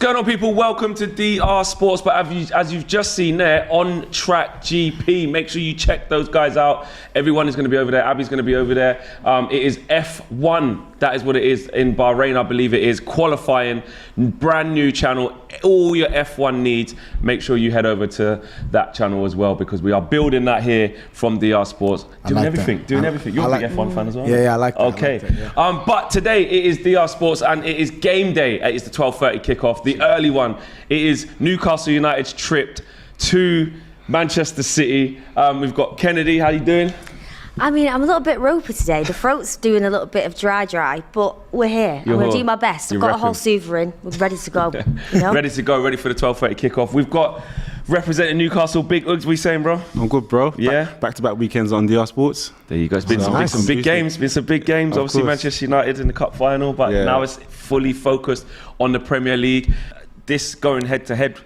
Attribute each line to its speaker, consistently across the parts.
Speaker 1: going on, people? Welcome to DR Sports. But as you've just seen there, On Track GP. Make sure you check those guys out. Everyone is going to be over there. Abby's going to be over there. It is F1. That is what it is in Bahrain, I believe it is. Qualifying, brand new channel. All your F1 needs. Make sure you head over to that channel as well, because we are building that here from DR Sports. Doing everything. You're a big F1 fan as well.
Speaker 2: Yeah, I like that.
Speaker 1: Okay.
Speaker 2: I like that, yeah.
Speaker 1: But today it is DR Sports and it is game day. It is the 12:30 kickoff, the early one. It is Newcastle United's trip to Manchester City. We've got Kennedy. How you doing?
Speaker 3: I mean, I'm a little bit ropey today. The throat's doing a little bit of dry, but we're here. I'm going to do my best. I've got a whole Sovereign. We're ready to go. You know?
Speaker 1: Ready to go, ready for the 12:30 kickoff. We've got representing Newcastle, Big Uggs. What are you saying, bro?
Speaker 4: I'm good, bro.
Speaker 1: Yeah.
Speaker 4: Back-to-back weekends on DR Sports.
Speaker 1: There you go. It's been some big games. Obviously, Manchester United in the cup final, but now it's fully focused on the Premier League. This going head-to-head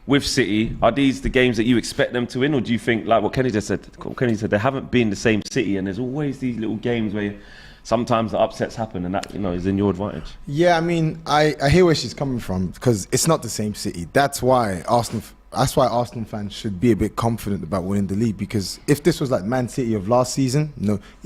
Speaker 1: with City, are these the games that you expect them to win, or do you think, like what Kenny just said, they haven't been the same City, and there's always these little games where sometimes the upsets happen, and that, you know, is in your advantage?
Speaker 2: Yeah, I mean, I hear where she's coming from, because it's not the same City. That's why Arsenal fans should be a bit confident about winning the league, because if this was like Man City of last season,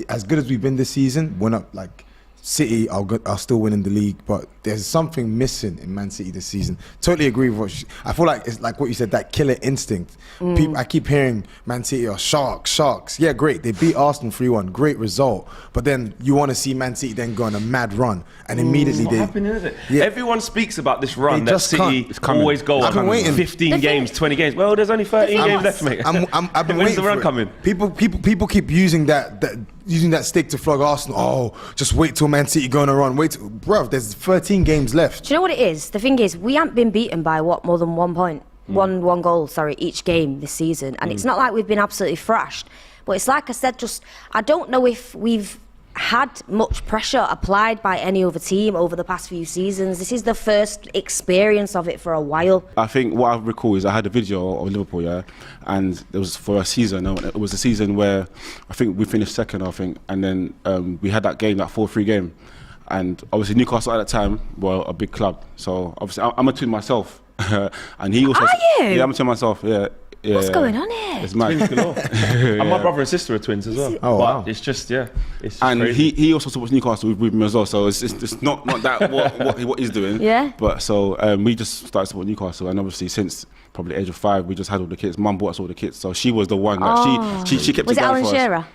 Speaker 2: as good as we've been this season, we're not like City are still winning the league, but there's something missing in Man City this season. Totally agree with what I feel like it's like what you said, that killer instinct. People, I keep hearing Man City are sharks. Yeah, great. They beat Arsenal 3-1, great result. But then you want to see Man City then go on a mad run, and immediately
Speaker 1: it's not happening, is it? Yeah. Everyone speaks about this run that City always go on. 15 games, 20 games. Well, there's only 13 games left, mate.
Speaker 2: I've been
Speaker 1: When's
Speaker 2: waiting
Speaker 1: the run
Speaker 2: for
Speaker 1: coming?
Speaker 2: People keep using that stick to flog Arsenal. Oh, just wait till Man City go on a run. Bruv, there's 13 games left.
Speaker 3: Do you know what it is? The thing is, we haven't been beaten by more than 1 point. One goal, each game this season. And it's not like we've been absolutely thrashed. But it's like I said, I don't know if we've had much pressure applied by any other team over the past few seasons. This is the first experience of it for a while.
Speaker 4: I think what I recall is I had a video of Liverpool, and it was for a season. It was a season where I think we finished second, and then we had that 4-3 game. And obviously Newcastle at that time were a big club. So obviously I'm a twin myself. And he also...
Speaker 3: Are you?
Speaker 4: Yeah, I'm a twin myself, yeah.
Speaker 3: What's going on here?
Speaker 4: It's mad.
Speaker 1: And my brother and sister are twins as well.
Speaker 2: Oh, wow.
Speaker 1: It's just
Speaker 4: and
Speaker 1: crazy.
Speaker 4: he also supports Newcastle with me as well, so it's not that what he's doing.
Speaker 3: Yeah.
Speaker 4: But so we just started supporting Newcastle, and obviously since probably the age of 5, we just had all the kits. Mum bought us all the kits, so she was the one that she kept
Speaker 3: Was
Speaker 4: it
Speaker 3: it
Speaker 4: going
Speaker 3: Alan
Speaker 4: for us.
Speaker 3: Shearer?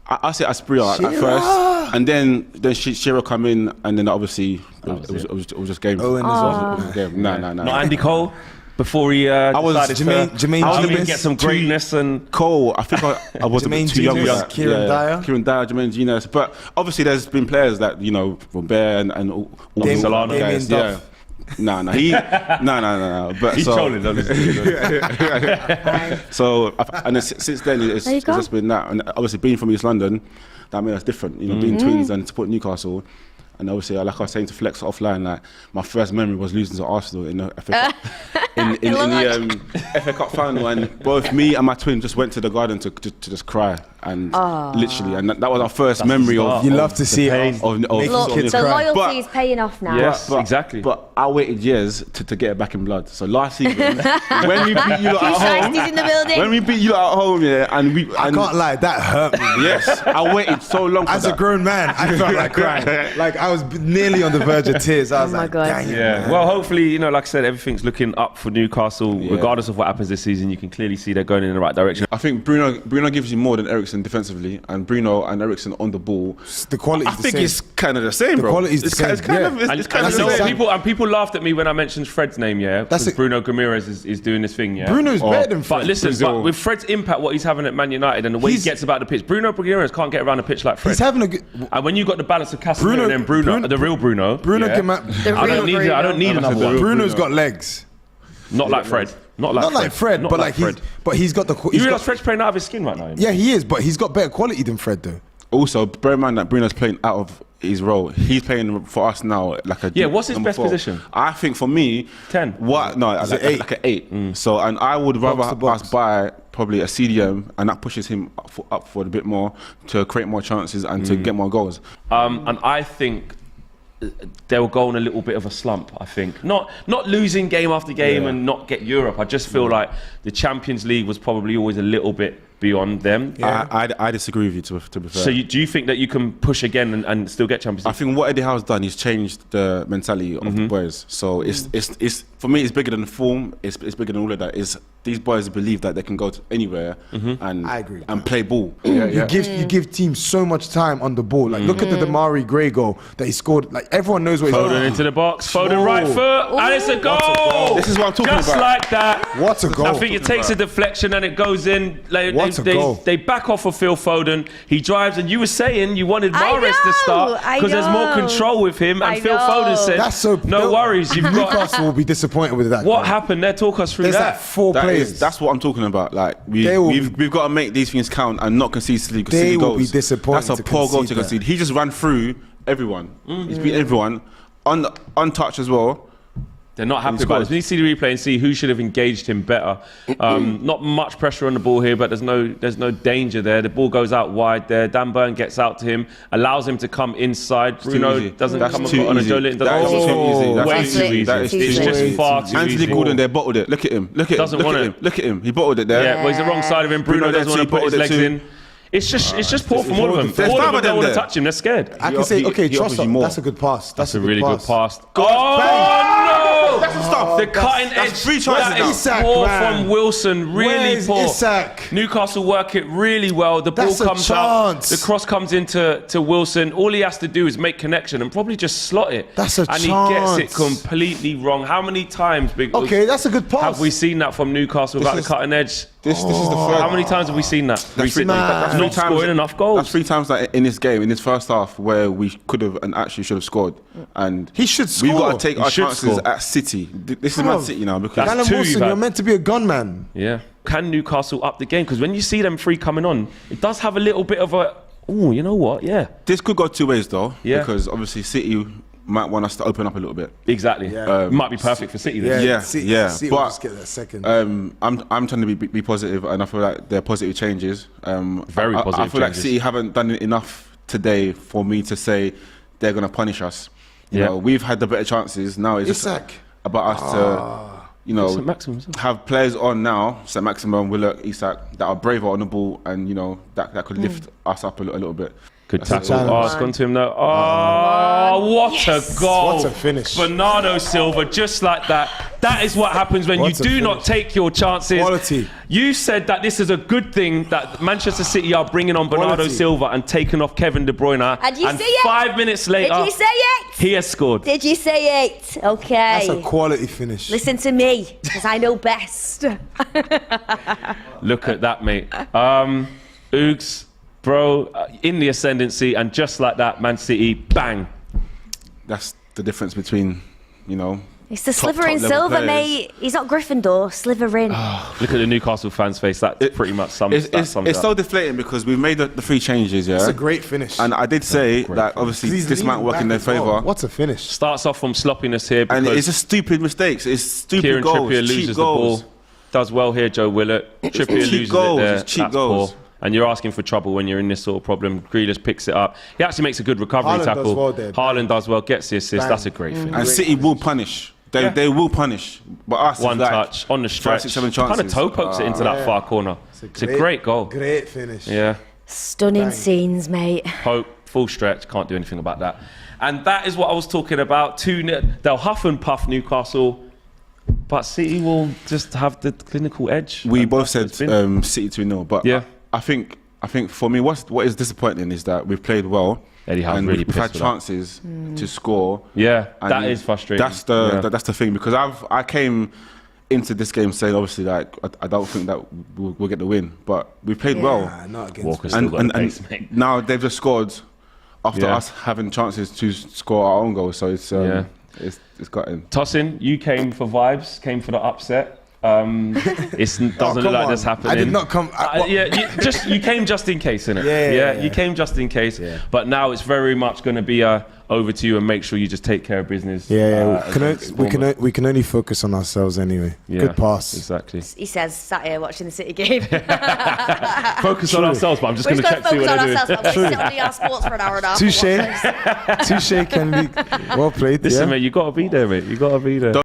Speaker 4: I said Aspria at first, and then Shearer come in, and then obviously it was just game.
Speaker 2: Owen as well.
Speaker 4: It was game. No.
Speaker 1: Not Andy Cole. Before he decided to get some greatness and
Speaker 4: Cole. I think I was a bit too young for that.
Speaker 2: Kieran Dyer,
Speaker 4: Jermaine Genius. But obviously there's been players that, you know, Robert and all the
Speaker 1: Solana
Speaker 4: guys.
Speaker 2: Duff.
Speaker 4: No. But
Speaker 1: he's trolling, though.
Speaker 4: So and then since then it's just been that, and obviously being from East London, that made us different. You know, being twins and supporting Newcastle. And obviously, like I was saying to Flex offline, like my first memory was losing to Arsenal in the FA Cup, in the FA Cup final, and both me and my twin just went to the garden to just cry, and literally, and that was our first memory of.
Speaker 2: You love to see it.
Speaker 3: Look, the loyalty is paying off now.
Speaker 1: Yes, exactly.
Speaker 4: But I waited years to get it back in blood. So last season, when we beat you lot at home,
Speaker 3: in the building.
Speaker 4: when we beat you lot at home,
Speaker 2: I can't lie, that hurt me.
Speaker 4: Yes, I waited so long.
Speaker 2: As a grown man, I felt like crying. Like I was nearly on the verge of tears. I was like, dang it, man.
Speaker 1: Well, hopefully, you know, like I said, everything's looking up for Newcastle. Regardless of what happens this season, you can clearly see they're going in the right direction.
Speaker 4: I think Bruno gives you more than Eriksen defensively, and Bruno and Eriksen on the ball.
Speaker 2: The quality is the same.
Speaker 4: It's kind of the same, bro.
Speaker 2: The quality is the same.
Speaker 4: It's kind of the same.
Speaker 1: People laughed at me when I mentioned Fred's name, because Bruno Ramirez is doing this thing,
Speaker 2: Bruno's better than Fred.
Speaker 1: But listen, but with Fred's impact, what he's having at Man United and the way he gets about the pitch, Bruno Ramirez can't get around the pitch like Fred.
Speaker 2: He's having a good...
Speaker 1: And when you got the balance of Casemiro and then Bruno, the real Bruno, I don't need another one.
Speaker 2: Bruno's got legs.
Speaker 1: Not like Fred. Not like Fred,
Speaker 2: but he's got the...
Speaker 1: You realise Fred's playing out of his skin right now?
Speaker 2: Yeah, he is, but he's got better quality than Fred, though.
Speaker 4: Also, bear in mind that Bruno's playing out of his role. He's playing for us now like a
Speaker 1: what's his best position?
Speaker 4: I think for me
Speaker 1: 10.
Speaker 4: What? No, like an 8. So, and I would rather us buy probably a CDM, and that pushes him up for a bit more to create more chances and to get more goals.
Speaker 1: And I think they'll go on a little bit of a slump, I think. Not losing game after game and not get Europe. I just feel like the Champions League was probably always a little bit beyond them.
Speaker 4: Yeah. I disagree with you, to be fair.
Speaker 1: So do you think that you can push again and still get Champions League?
Speaker 4: I think what Eddie Howe's done, he's changed the mentality of the boys. So it's for me, it's bigger than the form. It's bigger than all of that. These boys believe that they can go to anywhere and
Speaker 2: I agree.
Speaker 4: and play ball.
Speaker 2: You give teams so much time on the ball. Like look at the Damari Gray goal that he scored. Like everyone knows what he's
Speaker 1: Foden
Speaker 2: doing.
Speaker 1: into the box. Foden right foot, and it's a goal.
Speaker 4: This is what I'm talking
Speaker 1: Just
Speaker 4: about.
Speaker 1: like that.
Speaker 2: What a goal.
Speaker 1: I think it takes a deflection and it goes in. Like,
Speaker 2: What a goal.
Speaker 1: they back off of Phil Foden. He drives, and you were saying you wanted
Speaker 3: I
Speaker 1: Mahrez to start
Speaker 3: know,
Speaker 1: because there's more
Speaker 3: I know.
Speaker 1: control with him. And
Speaker 3: I
Speaker 1: Phil
Speaker 3: know.
Speaker 1: Foden said,
Speaker 2: That's so.
Speaker 1: "No worries, you've got."
Speaker 2: Newcastle will be disappointed with that.
Speaker 1: What
Speaker 2: goal.
Speaker 1: happened there? Talk us through
Speaker 2: There's
Speaker 1: that.
Speaker 2: like four players.
Speaker 4: That's what I'm talking about. Like
Speaker 2: They will
Speaker 4: we've got to make these things count and not concede silly
Speaker 2: They will
Speaker 4: goals.
Speaker 2: be disappointed
Speaker 4: That's a
Speaker 2: to
Speaker 4: poor goal
Speaker 2: concede
Speaker 4: to
Speaker 2: that.
Speaker 4: concede. He just ran through everyone. He's beat everyone, untouched as well.
Speaker 1: They're not happy
Speaker 4: He's
Speaker 1: about
Speaker 4: got-
Speaker 1: this. We need to see the replay and see who should have engaged him better. Not much pressure on the ball here, but there's no danger there. The ball goes out wide there. Dan Burn gets out to him, allows him to come inside.
Speaker 4: too
Speaker 1: Bruno
Speaker 4: easy.
Speaker 1: doesn't
Speaker 4: That's
Speaker 1: come
Speaker 4: too
Speaker 1: on a
Speaker 4: easy.
Speaker 1: Joe Linton.
Speaker 4: That is
Speaker 1: doesn't
Speaker 4: too easy. That's
Speaker 1: way
Speaker 3: too
Speaker 1: too
Speaker 3: easy.
Speaker 1: easy.
Speaker 3: That is
Speaker 1: It's
Speaker 3: too
Speaker 1: just
Speaker 3: easy.
Speaker 1: far too
Speaker 4: Anthony
Speaker 1: easy.
Speaker 4: Gordon there bottled it. Look at him. Look at
Speaker 1: Doesn't
Speaker 4: him. Look
Speaker 1: want
Speaker 4: at
Speaker 1: it.
Speaker 4: him. Look at him. He bottled it there.
Speaker 1: Yeah, well, he's the wrong side of him. Bruno
Speaker 4: Bruno
Speaker 1: doesn't want to
Speaker 4: there
Speaker 1: put his
Speaker 4: too,
Speaker 1: legs
Speaker 4: bottled it
Speaker 1: in. It's just poor from all of them.
Speaker 4: There's
Speaker 1: All
Speaker 4: five
Speaker 1: of them
Speaker 4: of
Speaker 1: don't
Speaker 4: them
Speaker 1: want to
Speaker 4: there.
Speaker 1: touch him. They're scared.
Speaker 2: I can say, okay,
Speaker 4: he
Speaker 2: trust
Speaker 4: offers you
Speaker 2: up.
Speaker 4: more.
Speaker 2: That's a good pass.
Speaker 1: That's a really good pass.
Speaker 2: Go-
Speaker 1: Oh, no!
Speaker 4: That's some stuff.
Speaker 1: The cutting edge.
Speaker 4: That's three chances
Speaker 1: That
Speaker 4: now.
Speaker 1: is
Speaker 2: Isak,
Speaker 1: poor
Speaker 2: man.
Speaker 1: from Wilson. Really
Speaker 2: Where's
Speaker 1: poor.
Speaker 2: Isak?
Speaker 1: Newcastle work it really well. The ball
Speaker 2: That's a
Speaker 1: comes out.
Speaker 2: chance.
Speaker 1: The cross comes into Wilson. All he has to do is make connection and probably just slot it.
Speaker 2: That's a
Speaker 1: and
Speaker 2: chance.
Speaker 1: he gets it completely wrong. How many times,
Speaker 2: Okay, that's a good pass.
Speaker 1: have we seen that from Newcastle without the
Speaker 4: is-
Speaker 1: cutting edge?
Speaker 4: This is the third.
Speaker 1: How many times have we seen that recently?
Speaker 2: that's
Speaker 1: Not scoring enough goals.
Speaker 4: That's 3 times that in this game, in this first half, where we could have and actually should have scored. And
Speaker 2: He should
Speaker 4: We've
Speaker 2: score.
Speaker 4: got to take
Speaker 1: He
Speaker 4: our
Speaker 1: should
Speaker 4: chances
Speaker 1: score.
Speaker 4: at City. This is
Speaker 2: Bro,
Speaker 4: Man City now because
Speaker 1: That's
Speaker 2: Callum
Speaker 1: two
Speaker 2: Wilson,
Speaker 1: you've had.
Speaker 2: you're meant to be a gunman.
Speaker 1: Yeah. Can Newcastle up the game? Because when you see them three coming on, it does have a little bit of a, oh, you know what? Yeah.
Speaker 4: this could go 2 ways though.
Speaker 1: Yeah.
Speaker 4: Because obviously City might want us to open up a little bit.
Speaker 1: Exactly. Might be perfect for City then.
Speaker 4: Yeah,
Speaker 2: City,
Speaker 4: yeah,
Speaker 2: City will
Speaker 4: but,
Speaker 2: just get that second.
Speaker 4: I'm trying to be positive, and I feel like they're positive changes.
Speaker 1: Very
Speaker 4: I
Speaker 1: positive
Speaker 4: feel like
Speaker 1: changes.
Speaker 4: City haven't done enough today for me to say they're going to punish us. You
Speaker 1: Yeah.
Speaker 4: know, we've had the better chances. Now it's just
Speaker 2: Isak.
Speaker 4: about us to, you know,
Speaker 1: St. Maximin as well.
Speaker 4: have players on now, St. Maximin, Willock, Isak, that are braver on the ball, and you know that could lift us up a little bit.
Speaker 1: Good
Speaker 4: That's a
Speaker 1: tackle.
Speaker 2: challenge.
Speaker 1: Oh, it's gone to him now. Oh, what a goal.
Speaker 2: What a finish.
Speaker 1: Bernardo Silva, just like that. That is what happens when
Speaker 2: What
Speaker 1: you
Speaker 2: a
Speaker 1: do not
Speaker 2: finish.
Speaker 1: take your chances.
Speaker 2: Quality.
Speaker 1: You said that this is a good thing that Manchester City are bringing on Bernardo
Speaker 2: Quality.
Speaker 1: Silva and taking off Kevin De Bruyne.
Speaker 3: And you see it?
Speaker 1: 5 minutes later,
Speaker 3: Did you say it?
Speaker 1: he has scored.
Speaker 3: Did you say it? Okay.
Speaker 2: That's a quality finish.
Speaker 3: Listen to me, because I know best.
Speaker 1: Look at that, mate. Oogs, bro, in the ascendancy, and just like that, Man City, bang.
Speaker 4: That's the difference between, you know.
Speaker 3: It's the
Speaker 4: Top
Speaker 3: Slytherin
Speaker 4: level
Speaker 3: Silver,
Speaker 4: players.
Speaker 3: mate. He's not Gryffindor, Slytherin.
Speaker 1: Look at the Newcastle fans' face. That pretty much sums
Speaker 4: It's
Speaker 1: it
Speaker 4: so
Speaker 1: up.
Speaker 4: deflating because we've made the 3 changes, yeah.
Speaker 2: It's a great finish.
Speaker 4: And I did say that obviously
Speaker 2: He's
Speaker 4: this might
Speaker 2: leaning
Speaker 4: work in their
Speaker 2: back as well.
Speaker 4: favour.
Speaker 2: What's a finish?
Speaker 1: Starts off from sloppiness here
Speaker 4: And
Speaker 1: because
Speaker 4: it's just stupid mistakes. It's stupid
Speaker 1: Kieran
Speaker 4: goals,
Speaker 1: Trippier
Speaker 4: cheap
Speaker 1: loses the
Speaker 4: goals.
Speaker 1: ball. Does well here, Joe Willett. Trippier
Speaker 4: cheap
Speaker 1: loses
Speaker 4: goals,
Speaker 1: it there.
Speaker 4: it's cheap
Speaker 1: That's
Speaker 4: goals.
Speaker 1: poor. And you're asking for trouble when you're in this sort of problem. Grealish picks it up. He actually makes a good recovery
Speaker 2: Haaland
Speaker 1: tackle.
Speaker 2: does well there.
Speaker 1: Haaland does well, gets the assist.
Speaker 2: Bang.
Speaker 1: That's a great finish.
Speaker 4: And City will punish. They will punish. But us,
Speaker 1: One
Speaker 4: is like
Speaker 1: touch on the
Speaker 4: 5,
Speaker 1: stretch.
Speaker 4: 6, 7
Speaker 1: Kind of
Speaker 4: chances.
Speaker 1: toe pokes it into that far corner. It's a great goal.
Speaker 2: Great finish.
Speaker 1: Yeah.
Speaker 3: Stunning
Speaker 2: Bang.
Speaker 3: scenes, mate.
Speaker 1: Pope, full stretch, can't do anything about that. And that is what I was talking about. They'll huff and puff Newcastle, but City will just have the clinical edge.
Speaker 4: We
Speaker 1: And
Speaker 4: both
Speaker 1: that's
Speaker 4: said
Speaker 1: what it's been.
Speaker 4: City 2-0. But
Speaker 1: Yeah.
Speaker 4: I think for me, what is disappointing is that we've played well.
Speaker 1: Eddie Howe's
Speaker 4: and
Speaker 1: really
Speaker 4: we've had
Speaker 1: pissed with that.
Speaker 4: chances to score.
Speaker 1: Yeah,
Speaker 4: And
Speaker 1: that is frustrating.
Speaker 4: That's the
Speaker 1: Yeah.
Speaker 4: that's the thing because I came into this game saying obviously like I don't think that we'll get the win, but we played well.
Speaker 2: Nah, not against
Speaker 1: Walker's
Speaker 2: me.
Speaker 1: still got the pace, mate.
Speaker 4: Now they've just scored after
Speaker 1: Yeah.
Speaker 4: us having chances to score our own goals. So it's it's gotten.
Speaker 1: Tossin, you came for vibes, came for the upset. It doesn't
Speaker 2: come
Speaker 1: look like
Speaker 2: on.
Speaker 1: this happening.
Speaker 2: I did not come.
Speaker 1: You came just in case, innit?
Speaker 2: Yeah.
Speaker 1: You came just in case.
Speaker 2: Yeah.
Speaker 1: But now it's very much going to be over to you and make sure you just take care of business. against Bournemouth.
Speaker 2: we can only focus on ourselves anyway.
Speaker 1: Yeah,
Speaker 2: Good pass.
Speaker 1: Exactly.
Speaker 3: He says, sat here watching the City game.
Speaker 1: focus on ourselves, but I'm just going to check to see what they're doing.
Speaker 3: I'm going to sit on ER Sports for an hour and a half.
Speaker 2: Touche, can be well played.
Speaker 1: Listen,
Speaker 2: yeah.
Speaker 1: mate, you got to be there, mate. You got to be there.